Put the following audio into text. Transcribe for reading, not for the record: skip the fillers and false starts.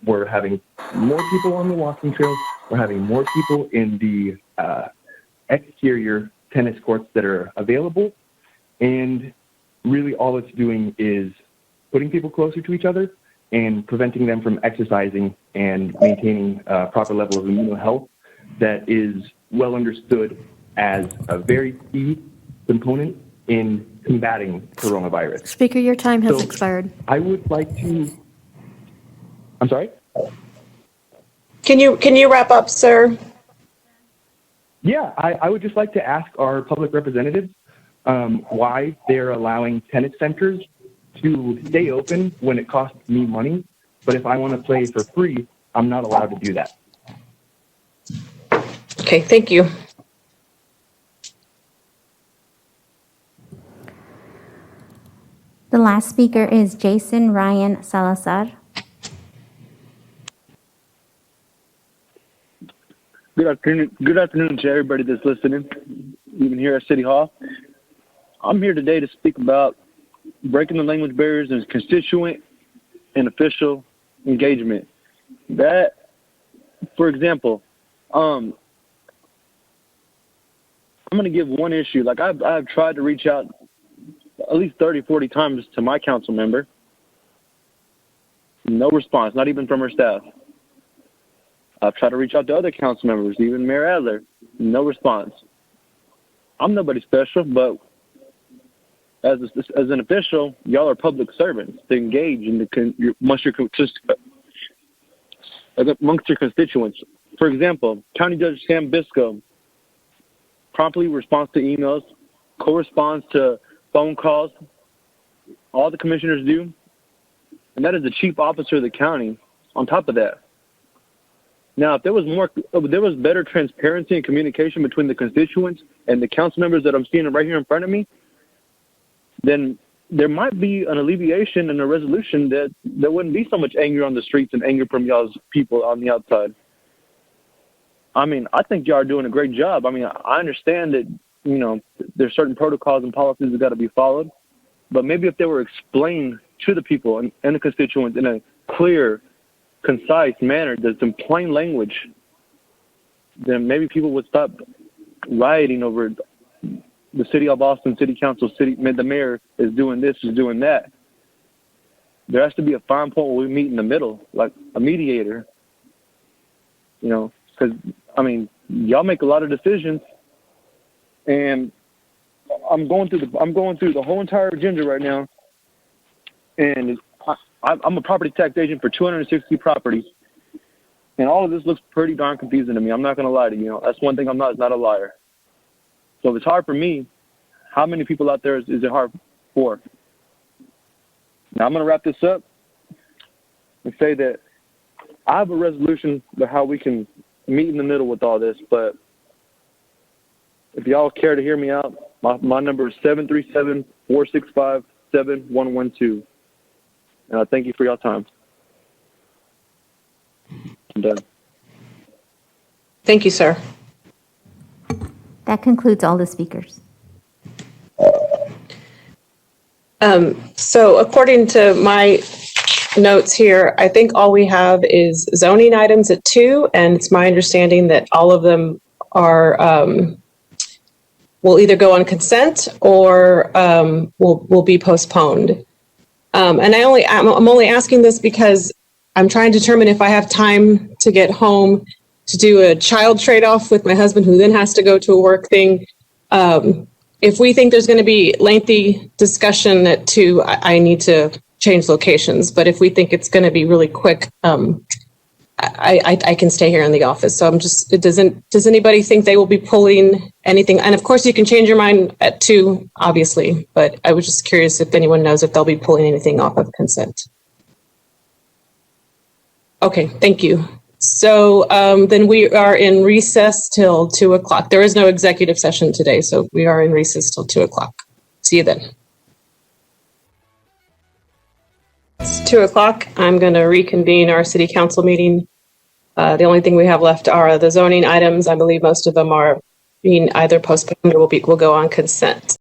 We're having more people on the walking trails. We're having more people in the exterior tennis courts that are available. And really all it's doing is putting people closer to each other and preventing them from exercising and maintaining a proper level of immune health that is well understood as a very key component in combating coronavirus. Speaker, your time has expired. I would like to, I'm sorry? Can you wrap up, sir? Yeah, I would just like to ask our public representatives why they're allowing tennis centers to stay open when it costs me money, but if I want to play for free, I'm not allowed to do that. Okay, thank you. The last speaker is Jason Ryan Salazar. Good afternoon to everybody that's listening, even here at City Hall. I'm here today to speak about breaking the language barriers and constituent and official engagement. That, for example, I'm going to give one issue. Like I've tried to reach out at least 30, 40 times to my council member. No response, not even from her staff. I've tried to reach out to other council members, even Mayor Adler. No response. I'm nobody special, but as an official, y'all are public servants to engage in amongst your constituents. For example, County Judge Sam Biscoe promptly responds to emails, corresponds to phone calls. All the commissioners do, and that is the chief officer of the county. On top of that, now if there was better transparency and communication between the constituents and the council members that I'm seeing right here in front of me, then there might be an alleviation and a resolution that there wouldn't be so much anger on the streets and anger from y'all's people on the outside. I mean, I think y'all are doing a great job. I mean, I understand that, you know, there's certain protocols and policies that got to be followed, but maybe if they were explained to the people and the constituents in a clear, concise manner, that's in plain language, then maybe people would stop rioting over the city of Austin, city council, the mayor is doing this, is doing that. There has to be a fine point where we meet in the middle, like a mediator, you know, because, I mean, y'all make a lot of decisions, and I'm going through the whole entire agenda right now, and I'm a property tax agent for 260 properties, and all of this looks pretty darn confusing to me. I'm not going to lie to you. That's one thing I'm not a liar. So if it's hard for me, how many people out there is it hard for? Now I'm going to wrap this up and say that I have a resolution to how we can meet in the middle with all this, but if y'all care to hear me out, my number is 737-465-7112. And I thank you for your time. I'm done. Thank you, sir. That concludes all the speakers. So according to my notes here, I think all we have is zoning items at 2, and it's my understanding that all of them are will either go on consent or will be postponed. And I'm only asking this because I'm trying to determine if I have time to get home to do a child trade-off with my husband, who then has to go to a work thing. If we think there's going to be lengthy discussion at 2, I need to change locations. But if we think it's going to be really quick, I can stay here in the office. So does anybody think they will be pulling anything? And of course you can change your mind at 2, obviously, but I was just curious if anyone knows if they'll be pulling anything off of consent. Okay, thank you. So then we are in recess till 2 o'clock. There is no executive session today, so we are in recess till 2 o'clock. See you then. It's 2 o'clock. I'm going to reconvene our city council meeting. The only thing we have left are the zoning items. I believe most of them are being either postponed or will go on consent.